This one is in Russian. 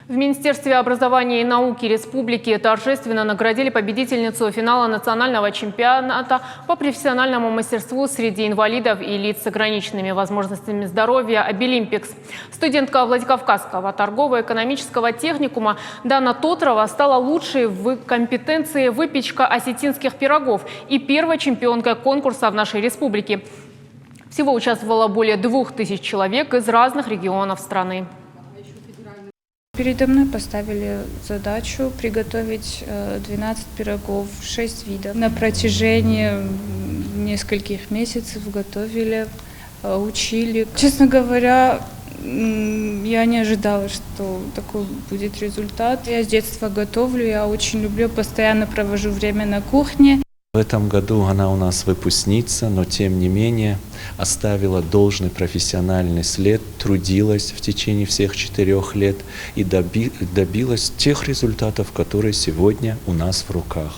В Министерстве образования и науки Республики торжественно наградили победительницу финала национального чемпионата по профессиональному мастерству среди инвалидов и лиц с ограниченными возможностями здоровья «Обилимпикс». Студентка Владикавказского торгово-экономического техникума Дана Тотрова стала лучшей в компетенции выпечка осетинских пирогов и первой чемпионкой конкурса в нашей республике. Всего участвовало более 2000 человек из разных регионов страны. Передо мной поставили задачу приготовить 12 пирогов, 6 видов. На протяжении нескольких месяцев готовили, учили. Честно говоря, я не ожидала, что такой будет результат. Я с детства готовлю, я очень люблю, постоянно провожу время на кухне. В этом году она у нас выпускница, но тем не менее оставила должный профессиональный след, трудилась в течение всех 4 лет и добилась тех результатов, которые сегодня у нас в руках.